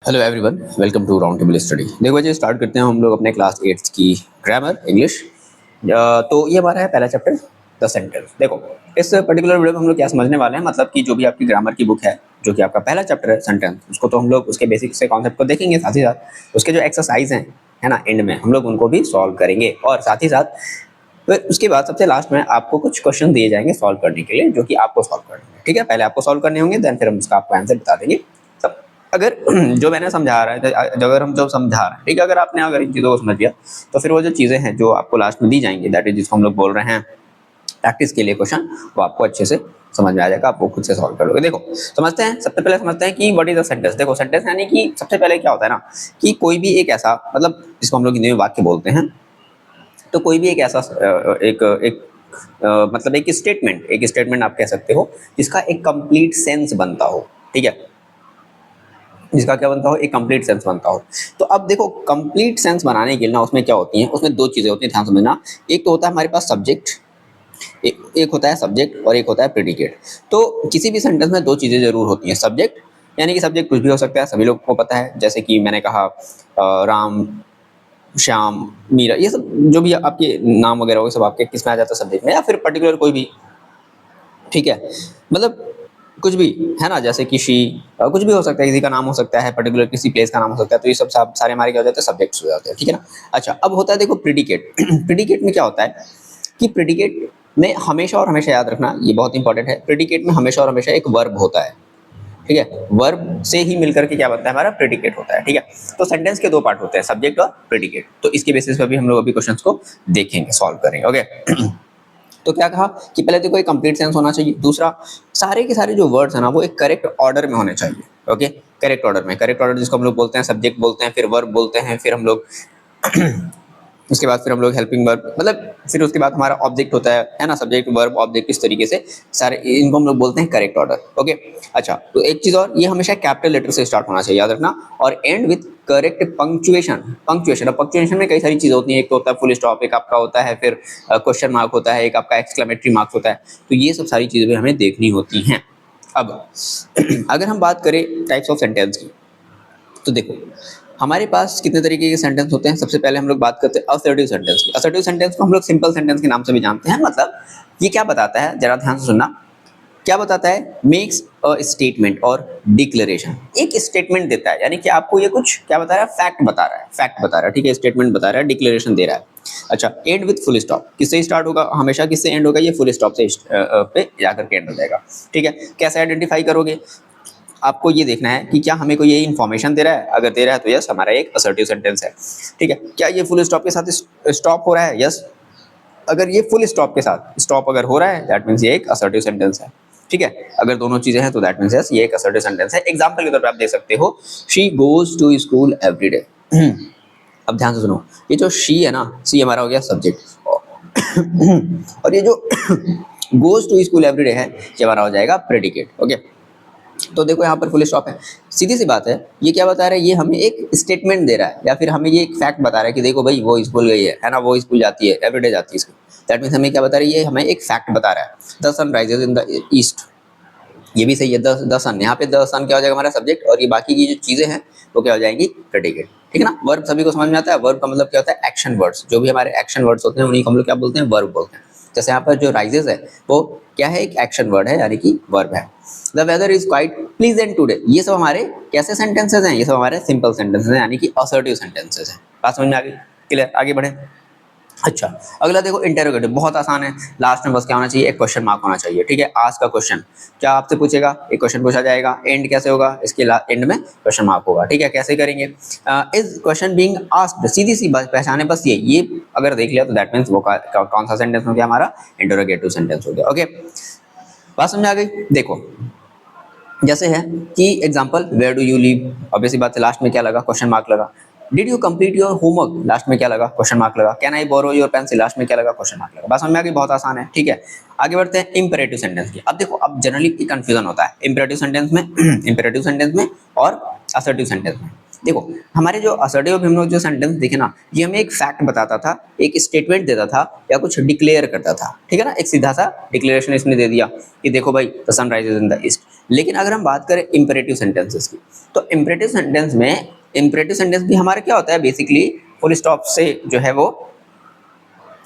Hello everyone, welcome to round table study. देखो जी, start करते हैं हम लोग अपने क्लास 8 की ग्रामर इंग्लिश। तो ये हमारा है पहला चैप्टर, द सेंटेंस। देखो, इस पर्टिकुलर वीडियो में हम लोग क्या समझने वाले हैं, मतलब कि जो भी आपकी ग्रामर की बुक है, जो कि आपका पहला चैप्टर है सेंटेंस, उसको तो हम लोग उसके बेसिक से कॉन्सेप्ट को देखेंगे, साथ ही साथ उसके जो एक्सरसाइज हैं, है ना, एंड में हम लोग उनको भी सॉल्व करेंगे। और साथ ही साथ फिर उसके बाद सबसे लास्ट में आपको कुछ क्वेश्चन दिए जाएंगे सॉल्व करने के लिए, जो कि आपको सॉल्व करने हैं। ठीक है, पहले आपको सॉल्व करने होंगे, देन फिर हम उसका आपको आंसर बता देंगे। सब अगर जो मैंने समझा रहा है, अगर हम जो समझा रहे हैं, ठीक है, अगर इन चीज़ों को समझ लिया, तो फिर वो जो चीज़ें हैं जो आपको लास्ट में दी जाएंगी, दैट इज जिसको हम लोग बोल रहे हैं प्रैक्टिस के लिए क्वेश्चन, वो आपको अच्छे से समझ में आ जाएगा, आप वो खुद से सॉल्व कर लोगे। देखो, समझते हैं, सबसे पहले समझते हैं कि व्हाट इज अ सेंटेंस। देखो, सेंटेंस यानी कि सबसे पहले क्या होता है ना, कि कोई भी एक ऐसा, मतलब जिसको हम लोग हिंदी में वाक्य बोलते हैं, तो कोई भी एक ऐसा एक एक मतलब एक स्टेटमेंट आप कह सकते हो, जिसका एक कंप्लीट सेंस बनता हो। ठीक है, जिसका क्या बनता हो, एक कंप्लीट सेंस बनता हो। तो अब देखो, कंप्लीट सेंस बनाने के लिए ना उसमें क्या होती हैं, उसमें दो चीज़ें होती हैं, ध्यान समझना। एक तो होता है हमारे पास सब्जेक्ट, एक होता है सब्जेक्ट और एक होता है प्रेडिकेट। तो किसी भी सेंटेंस में दो चीज़ें जरूर होती हैं। सब्जेक्ट यानी कि सब्जेक्ट कुछ भी हो सकता है, सभी लोगों को पता है, जैसे कि मैंने कहा राम, श्याम, मीरा, ये सब जो भी आपके नाम वगैरह हो, सब आपके किस में आ जाता है, सब्जेक्ट में, या फिर पर्टिकुलर कोई भी। ठीक है, मतलब कुछ भी, है ना, जैसे कि शी, कुछ भी हो सकता है, किसी का नाम हो सकता है, पर्टिकुलर किसी प्लेस का नाम हो सकता है, तो ये सब सारे हमारे क्या हो जाते हैं, सब्जेक्ट्स हो जाते हैं। ठीक है ना। अच्छा, अब होता है देखो प्रेडिकेट। प्रेडिकेट में क्या होता है कि प्रेडिकेट में हमेशा और हमेशा याद रखना, ये बहुत इंपॉर्टेंट है, प्रेडिकेट में हमेशा और हमेशा एक वर्ब होता है। ठीक है, वर्ब से ही मिलकर के क्या बनता है, हमारा प्रेडिकेट होता है। ठीक है, तो सेंटेंस के दो पार्ट होते हैं, सब्जेक्ट और प्रेडिकेट। तो इसके बेसिस पर भी हम लोग अभी क्वेश्चंस को देखेंगे, सॉल्व करेंगे। ओके। तो क्या कहा कि पहले तो कोई कंप्लीट सेंस होना चाहिए, दूसरा सारे के सारे जो वर्ड्स है ना, वो एक करेक्ट ऑर्डर में होने चाहिए। ओके, करेक्ट ऑर्डर में, करेक्ट ऑर्डर जिसको हम लोग बोलते हैं सब्जेक्ट बोलते हैं, फिर वर्ब बोलते हैं, फिर हम लोग उसके बाद फिर हम लोग हेल्पिंग वर्ब, मतलब फिर उसके बाद हमारा ऑब्जेक्ट होता है ना, सब्जेक्ट वर्ब ऑब्जेक्ट, इस तरीके से सारे इनको हम लोग बोलते हैं करेक्ट ऑर्डर। ओके। अच्छा, तो एक चीज और, ये हमेशा कैपिटल लेटर से स्टार्ट होना चाहिए, याद रखना, और and with correct punctuation. Punctuation, अब पंक्चुएशन में कई सारी चीजें होती हैं, एक तो होता है फुल स्टॉप, एक आपका होता है फिर क्वेश्चन मार्क होता है, एक आपका एक्सक्लेमेटरी मार्क्स होता है। तो ये सब सारी चीजें भी हमें देखनी होती हैं। अब अगर हम बात करें टाइप्स ऑफ सेंटेंस की, तो देखो हमारे पास कितने तरीके के सेंटेंस होते हैं। सबसे पहले हम लोग बात करते हैं असर्टिव सेंटेंस की। असर्टिव सेंटेंस को हम लोग सिंपल सेंटेंस के नाम से भी जानते हैं। मतलब ये क्या बताता है, जरा ध्यान से सुनना, क्या बताता है, मेक्स अ स्टेटमेंट और डिक्लेरेशन। एक स्टेटमेंट देता है, यानी कि आपको ये कुछ क्या बता रहा है, फैक्ट बता रहा है, फैक्ट बता रहा है। ठीक है, स्टेटमेंट बता रहा है, डिक्लेरेशन दे रहा है। अच्छा, एंड विथ फुल स्टॉप, किससे स्टार्ट होगा, हमेशा किससे एंड होगा, ये फुल स्टॉप से पे जाकर के एंड हो जाएगा। ठीक है, कैसे आइडेंटिफाई करोगे, आपको ये देखना है कि क्या हमें कोई ये इन्फॉर्मेशन दे रहा है, अगर दे रहा है तो यस, हमारा एक असर्टिव सेंटेंस है। ठीक है, क्या ये फुल स्टॉप के साथ स्टॉप हो रहा है, यस, अगर ये फुल स्टॉप के साथ स्टॉप अगर हो रहा है, दैट मीन्स ये एक असर्टिव सेंटेंस है। ठीक है, अगर दोनों चीजें हैं तो दैट मीन्स यस, ये एक असर्टिव सेंटेंस है। एग्जांपल के तौर पे आप देख सकते हो, she goes to school every day. अब ध्यान से सुनो, ये जो शी है ना, सी हमारा हो गया सब्जेक्ट, और ये जो goes to school every day है, ये हमारा हो जाएगा प्रेडिकेट। ओके, तो देखो यहाँ पर फुल स्टॉप है, सीधी सी बात है, ये क्या बता रहा है, ये हमें एक स्टेटमेंट दे रहा है, या फिर हमें ये एक फैक्ट बता रहा है कि देखो भाई वो स्कूल गई है ना, वो स्कूल जाती है, एवरीडे जाती है स्कूल। दैट मीन्स हमें क्या बता रही है, हमें एक फैक्ट बता रहा है। The sun rises in the east, ये भी सही है, द सन, यहाँ पे द सन क्या हो जाएगा, हमारा सब्जेक्ट, और ये बाकी की जो चीजें हैं वो क्या हो जाएंगी, प्रेडिकेट। ठीक है ना। वर्ब सभी को समझ में आता है, वर्ब का मतलब क्या होता है, एक्शन वर्ड्स, जो भी हमारे एक्शन वर्ड्स होते हैं उन्हीं को हम लोग क्या बोलते हैं, वर्ब बोलते हैं। जैसे यहाँ पर जो राइजेज है वो क्या है, एक एक्शन वर्ड है, यानी कि वर्ब है। The weather is quite pleasant today, ये सब हमारे कैसे सेंटेंसेस हैं, ये सब हमारे सिंपल सेंटेंसेस हैं, यानी कि असर्टिव सेंटेंसेस हैं। बात समझ में आ गई, क्लियर, आगे बढ़े। अच्छा, अगला देखो इंटेरोगेटिव, बहुत आसान है, लास्ट में बस क्या होना चाहिए, एक क्वेश्चन मार्क होना चाहिए। ठीक है, आज का क्वेश्चन क्या आपसे पूछेगा, एक क्वेश्चन पूछा जाएगा, एंड कैसे होगा, इसके एंड में क्वेश्चन मार्क होगा। ठीक है, कैसे करेंगे, इज क्वेश्चन बीइंग आस्क्ड, सीधी सी बात पहचाने बस ये अगर देख लिया तो दैट मीन्स वो कौन सा सेंटेंस हो गया, हमारा इंटेरोगेटिव सेंटेंस हो गया। ओके, बात समझ आ गई। देखो जैसे है कि example, where do you live, obviously बात है, लास्ट में क्या लगा, क्वेश्चन मार्क लगा। Did you complete your homework, last में क्या लगा, क्वेश्चन मार्क लगा। Can I borrow your pencil, last में क्या लगा, क्वेश्चन मार्क लगा। बात समझ में आ गई, बहुत आसान है। ठीक है, आगे बढ़ते हैं इंपेरेटिव सेंटेंस की। अब देखो, अब जनरली कंफ्यूजन होता है इंपेरेटिव सेंटेंस में इंपेरेटिव सेंटेंस में और असर्टिव सेंटेंस में। देखो हमारे जो असर्टिव हम लोग जो सेंटेंस देखे ना, ये हमें एक फैक्ट बताता था, एक स्टेटमेंट देता था या कुछ डिक्लेयर करता था, ठीक है ना, एक सीधा सा डिक्लेरेशन इसने दे दिया कि देखो भाई the sun rises in the east. लेकिन अगर हम बात करें इंपेरेटिव सेंटेंसेस की, तो इंपेरेटिव सेंटेंस भी हमारा क्या होता है, बेसिकली फुल स्टॉप से जो है वो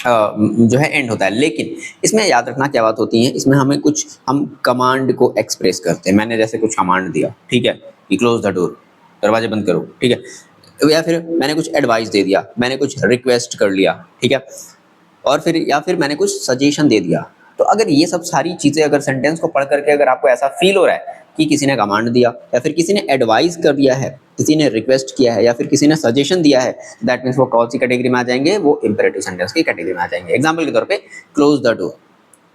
जो है एंड होता है। लेकिन इसमें याद रखना क्या बात होती है, इसमें हम कमांड को एक्सप्रेस करते हैं। मैंने जैसे कुछ कमांड दिया, ठीक है, कि क्लोज द डोर, दरवाजे बंद करो, ठीक है, या फिर मैंने कुछ एडवाइस दे दिया, मैंने कुछ रिक्वेस्ट कर लिया, ठीक है, और फिर मैंने कुछ सजेशन दे दिया। तो अगर ये सब सारी चीज़ें अगर सेंटेंस को पढ़ करके अगर आपको ऐसा फील हो रहा है कि किसी ने कमांड दिया या फिर किसी ने एडवाइस कर दिया है, किसी ने रिक्वेस्ट किया है या फिर किसी ने सजेशन दिया है, दैट मीन्स वो कौन सी कैटेगरी में आ जाएंगे, वो इंपेरेटिव सेंटेंस की कैटेगरी में आ जाएंगे। एग्जाम्पल के तौर पे क्लोज द डोर,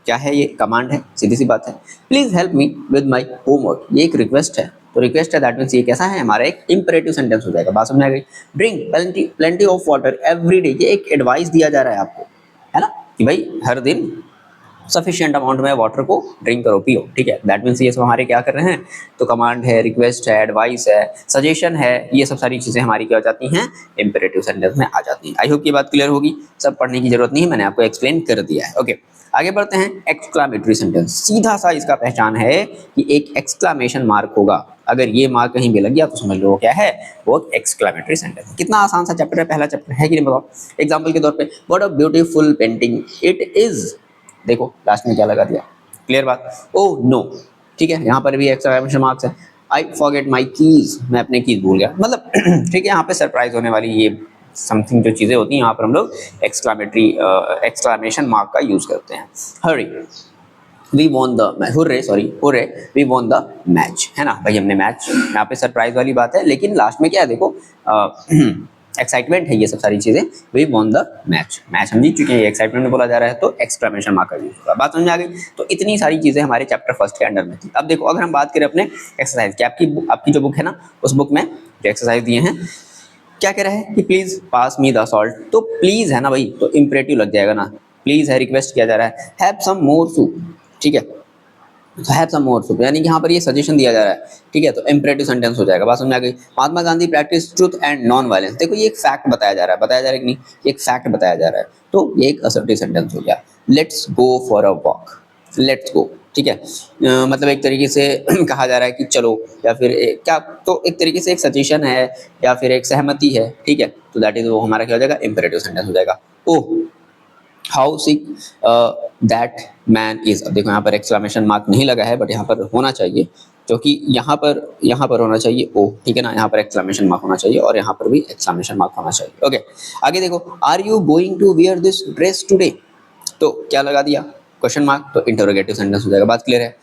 क्या है, ये कमांड है, सीधी सी बात है। Please help me with my homework, ये एक रिक्वेस्ट है, तो रिक्वेस्ट है, दैट मीन्स ये कैसा है, हमारा एक इंपेरेटिव सेंटेंस हो जाएगा। बात समझ आ गई। Drink plenty of water every day, ये एक एडवाइस दिया जा रहा है आपको, है ना, कि भाई हर दिन सफिशिएंट अमाउंट में वाटर को ड्रिंक करो, पियो, ठीक है। दैट मीन्स ये सब हमारे क्या कर रहे हैं, तो कमांड है, रिक्वेस्ट है, एडवाइस है, सजेशन है, ये सब सारी चीज़ें हमारी क्या हो जाती हैं, इंपेरेटिव सेंटेंस में आ जाती हैं। आई होप ये बात क्लियर होगी, सब पढ़ने की जरूरत नहीं है, मैंने आपको एक्सप्लेन कर दिया है। ओके, आगे बढ़ते हैं। एक्सक्लामेटरी सेंटेंस, सीधा सा इसका पहचान है कि एक एक्सक्लामेशन मार्क होगा, अगर ये मार्क कहीं भी लग गया तो समझ लो क्या है, वो एक्सक्लामेटरी सेंटेंस। कितना आसान सा चैप्टर है, पहला चैप्टर है कि नहीं बताओ। एग्जाम्पल के तौर पे, what a beautiful painting it is, देखो लास्ट में क्या लगा दिया, क्लियर बात, ओह नो, ठीक है, यहाँ पर भी एक्सक्लेमेशन मार्क्स है। आई फॉरगेट माई कीज, मैं अपने कीज भूल गया, मतलब ठीक है, यहाँ पे सरप्राइज होने वाली ये समथिंग जो चीज़ें होती हैं, यहाँ पर हम लोग एक्सक्लामेशन मार्क का यूज़ करते हैं। Hurray we won the hurray we won the match, है ना भाई, हमने मैच, यहाँ पे सरप्राइज वाली बात है, लेकिन लास्ट में क्या है, देखो एक्साइटमेंट है, ये सब सारी चीजें, we won the match, match हम जीत चुके हैं, एक्साइटमेंट में बोला जा रहा है, तो एक्सक्लेमेशन मार्क का यूज होगा। बात समझ आ गई। तो इतनी सारी चीजें हमारे चैप्टर फर्स्ट के अंडर में थी। अब देखो अगर हम बात करें अपने एक्सरसाइज की, आपकी जो बुक है ना, उस बुक में जो एक्सरसाइज दिए हैं, क्या कह रहा है कि please pass me the salt, तो प्लीज है ना भाई, तो इंपरेटिव लग जाएगा ना, प्लीज है, रिक्वेस्ट किया जा रहा है, हैव सम मोर सूप, ठीक है, तो हैव सम मोर सूप, यानी कि यहाँ पर ये सजेशन दिया जा रहा है, ठीक है, तो इंपरेटिव सेंटेंस हो जाएगा। बात समझ आ गई। Mahatma Gandhi practice truth and non violence, देखो ये एक फैक्ट बताया जा रहा है कि नहीं, ये एक फैक्ट बताया जा रहा है, तो ये एक असर्टिव सेंटेंस हो गया। Let's go for a walk, let's go, ठीक है, मतलब एक तरीके से कहा जा रहा है कि चलो, या फिर क्या, तो एक तरीके से एक सजेशन है या फिर एक सहमति है, ठीक है, तो दैट इज वो हमारा क्या हो जाएगा, इंपेरेटिव सेंटेंस हो जाएगा। Oh how sick that man is, अब देखो यहाँ पर एक्सक्लेमेशन मार्क नहीं लगा है, बट यहाँ पर होना चाहिए, क्योंकि यहाँ पर होना चाहिए ओ, ठीक है ना, यहाँ पर एक्सक्लेमेशन मार्क होना चाहिए और यहाँ पर भी एक्सक्लेमेशन मार्क होना चाहिए। ओके, आगे देखो, are you going to wear this dress today, तो क्या लगा दिया, क्वेश्चन मार्क, तो इंटरोगेटिव सेंटेंस हो जाएगा। बात क्लियर है।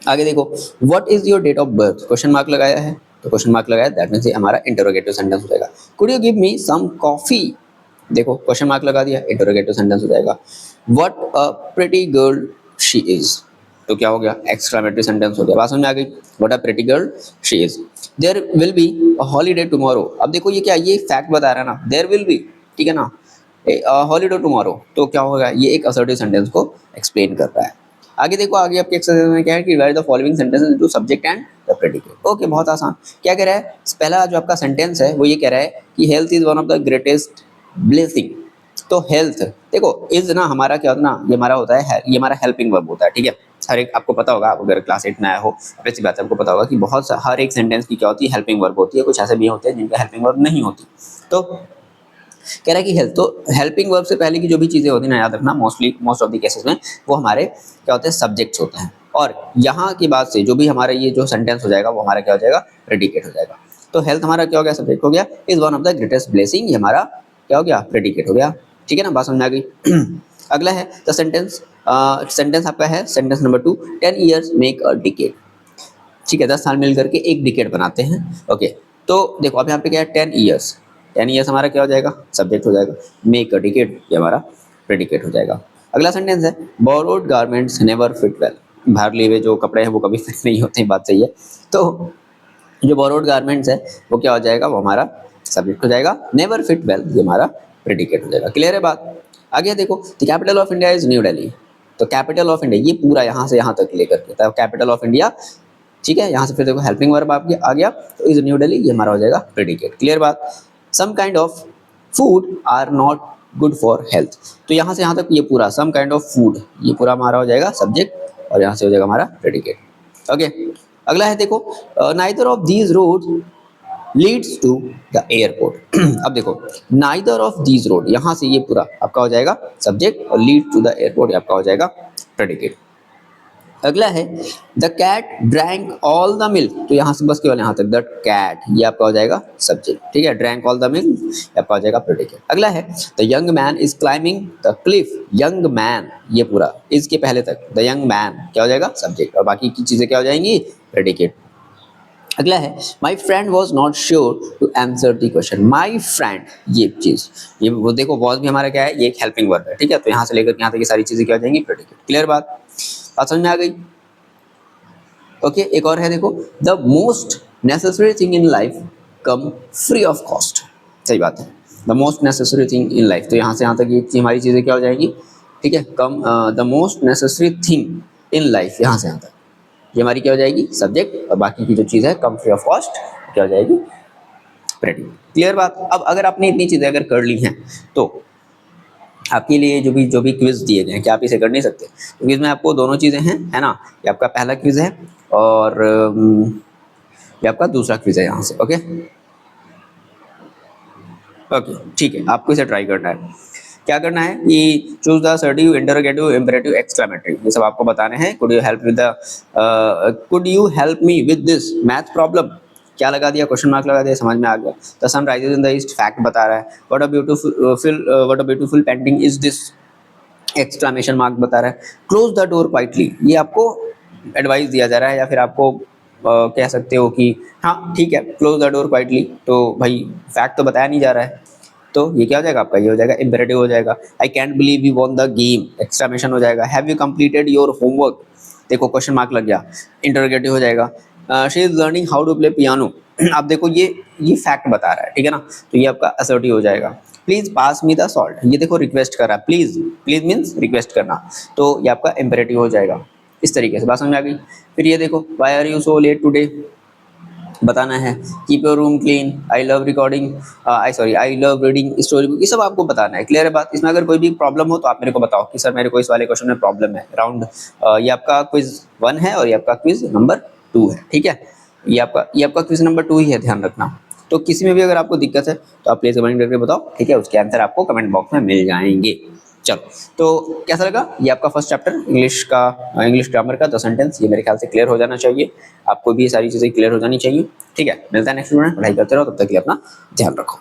आगे देखो, what is your date of birth, question mark लगाया है, तो क्वेश्चन मार्क लगाया, दैट मीन्स हमारा इंटरोगेटिव सेंटेंस हो जाएगा। Could you give me some coffee, देखो क्वेश्चन मार्क लगा दिया, इंटरोगेटिव सेंटेंस हो जाएगा। What a pretty girl she is, तो क्या हो गया, एक्सक्लेमेटरी सेंटेंस हो गया। बात समझ में आ गई। What a pretty girl she is. There will be a holiday tomorrow, अब देखो ये क्या, ये फैक्ट बता रहा है ना, देयर विल बी, ठीक है ना, हॉलीडे टुमारो, तो क्या होगा, ये एक असर्टिव सेंटेंस को एक्सप्लेन कर रहा है। आगे देखो, आगे आपके एक्सरसाइज में क्या है कि right the following sentences into subject and the predicate. Okay, बहुत आसान। क्या कह रहा है, पहला जो आपका सेंटेंस है वो ये कह रहा है कि health is one of the greatest blessing, तो हेल्थ, देखो इज ना हमारा क्या होता है ना, ये हमारा होता है, ये हमारा हेल्पिंग वर्ब होता है, ठीक है। हर एक आपको पता होगा, आप अगर क्लास 8 में आए हो, वैसी बात है, आपको पता होगा कि हर एक सेंटेंस की क्या होती है, हेल्पिंग वर्ब होती है, कुछ ऐसे भी होते हैं जिनका हेल्पिंग वर्ब नहीं होती। तो कह रहा है कि हेल्थ, तो हेल्पिंग वर्ब से पहले की जो भी चीज़ें होती हैं ना, याद रखना, मोस्ट ऑफ द केसेस में वो हमारे क्या होते हैं, सब्जेक्ट्स होते हैं, और यहाँ की बात से जो भी हमारा ये जो सेंटेंस हो जाएगा वो हमारा क्या हो जाएगा, प्रेडिकेट हो जाएगा। तो हेल्थ हमारा क्या हो गया, सब्जेक्ट हो गया, is one of the greatest blessing, ये हमारा क्या हो गया, प्रेडिकेट हो गया, ठीक है ना, बात समझ आ गई। अगला है द सेंटेंस आपका है sentence number 2, 10 years make a decade, ठीक है, 10 साल मिल करके एक डिकेड बनाते हैं। ओके, तो देखो अब यहाँ पे क्या है, 10 ईयर्स हमारा क्या हो जाएगा, सब्जेक्ट हो जाएगा, मेक अ डिकेड ये हमारा प्रेडिकेट हो जाएगा। अगला सेंटेंस है borrowed garments never fit well, बाहर लिए हुए जो कपड़े हैं वो कभी फिट नहीं होते, बात सही है। तो जो बोरोड गारमेंट्स है वो क्या हो जाएगा, वो हमारा सब्जेक्ट हो जाएगा, नेवर फिट वेल ये हमारा प्रेडिकेट हो जाएगा। क्लियर है बात। आगे देखो, the capital of India is new Delhi, तो कैपिटल ऑफ इंडिया ये पूरा यहाँ से यहाँ तक लेकर के, कैपिटल ऑफ इंडिया ठीक है, यहाँ से फिर देखो हेल्पिंग वर्ब आ गया, तो इज न्यू दिल्ली ये हमारा हो जाएगा प्रेडिकेट। क्लियर बात। Some kind of food are not good for health, तो यहाँ से यहाँ तक ये पूरा सम काइंड ऑफ फूड ये पूरा हमारा हो जाएगा सब्जेक्ट, और यहाँ से हो जाएगा हमारा प्रेडिकेट। ओके, अगला है देखो neither of these road leads to the airport. अब देखो नाइदर ऑफ दीज रोड, यहाँ से ये पूरा आपका हो जाएगा सब्जेक्ट, और लीड टू द एयरपोर्ट आपका हो जाएगा प्रेडिकेट। अगला है the cat drank all the milk, तो यहाँ से बस केवल यहाँ तक द कैट ये आपका हो जाएगा सब्जेक्ट, ठीक है। ड्रैंक ऑल द मिल्क आपका हो जाएगा प्रेडिकेट। अगला है the young man is climbing the Cliff, young man ये पूरा इसके पहले तक द यंग मैन क्या हो जाएगा सब्जेक्ट, और बाकी की चीजें क्या हो जाएंगी प्रेडिकेट। अगला है my friend was not sure to answer the question, my friend ये चीज ये वो देखो वॉज भी हमारा क्या है, ये एक हेल्पिंग वर्ब है, ठीक है। तो यहाँ से लेकर यहाँ तक ये सारी चीजें क्या हो जाएंगी प्रेडिकेट। क्लियर बात समझ में आ गई। ओके, एक और है देखो the most necessary thing in life come free of cost, सही बात है, the most necessary thing in life, तो यहाँ से यहाँ तक ये हमारी चीजें क्या हो जाएंगी, ठीक है। Come the most necessary thing in life, यहाँ से यहाँ तक ये हमारी क्या हो जाएगी सब्जेक्ट, और बाकी की जो चीज़ है कम फ्री ऑफ कॉस्ट क्या हो जाएगी प्रेडिकेट। क्लियर बात। अब अगर आपने इतनी चीज़ें अगर कर ली हैं तो आपके लिए जो भी क्विज दिए गए हैं क्या आप इसे कर नहीं सकते, क्योंकि इसमें आपको दोनों चीज़ें हैं, है ना। ये आपका पहला क्विज है और ये आपका दूसरा क्विज है यहाँ से। ओके ओके ठीक है, आपको इसे ट्राई करना है। क्या करना है कि choose the assertive, interrogative, imperative, exclamatory, ये सब आपको बताने हैं। Could you help me with this math problem, क्या लगा दिया, क्वेश्चन मार्क लगा दिया, समझ में आ गया। The sun rises in the east, fact बता रहा है। What a beautiful painting is this, exclamation mark बता रहा है। क्लोज द डोर क्वाइटली, ये आपको एडवाइस दिया जा रहा है, या फिर आपको कह सकते हो कि हाँ ठीक है क्लोज द डोर क्वाइटली, तो भाई फैक्ट तो बताया नहीं जा रहा है, तो ये क्या हो जाएगा आपका, ये हो जाएगा इम्पेरेटिव हो जाएगा। I can't believe you won the game, exclamation हो जाएगा। Have you completed your homework, देखो क्वेश्चन मार्क लग गया, इंटरोगेटिव हो जाएगा। She is learning how to play piano, आप देखो ये फैक्ट बता रहा है, ठीक है ना, तो ये आपका असर्टिव हो जाएगा। Please pass me the salt, ये देखो रिक्वेस्ट कर रहा है, प्लीज प्लीज मीन्स रिक्वेस्ट करना, तो ये आपका इम्पेरेटिव हो जाएगा। इस तरीके से बात समझ में आ गई। फिर ये देखो why are you so late today, बताना है। Keep your room clean, I love recording, I love reading story book, ये सब आपको बताना है। क्लियर है बात। इसमें अगर कोई भी प्रॉब्लम हो तो आप मेरे को बताओ कि सर मेरे को इस वाले क्वेश्चन में प्रॉब्लम है। राउंड ये आपका क्विज 1 है और ये आपका क्विज नंबर 2 है, ठीक है। ये आपका क्विज नंबर 2 ही है, ध्यान रखना। तो किसी में भी अगर आपको दिक्कत है तो आप प्लीज कमेंट करके बताओ, ठीक है। उसके आंसर आपको कमेंट बॉक्स में मिल जाएंगे। चलो, तो कैसा लगा ये आपका फर्स्ट चैप्टर इंग्लिश ग्रामर का 10 सेंटेंस, ये मेरे ख्याल से क्लियर हो जाना चाहिए, आपको भी ये सारी चीज़ें क्लियर हो जानी चाहिए, ठीक है। मिलता है नेक्स्ट वीडियो में, पढ़ाई करते रहो, तब तक के लिए अपना ध्यान रखो।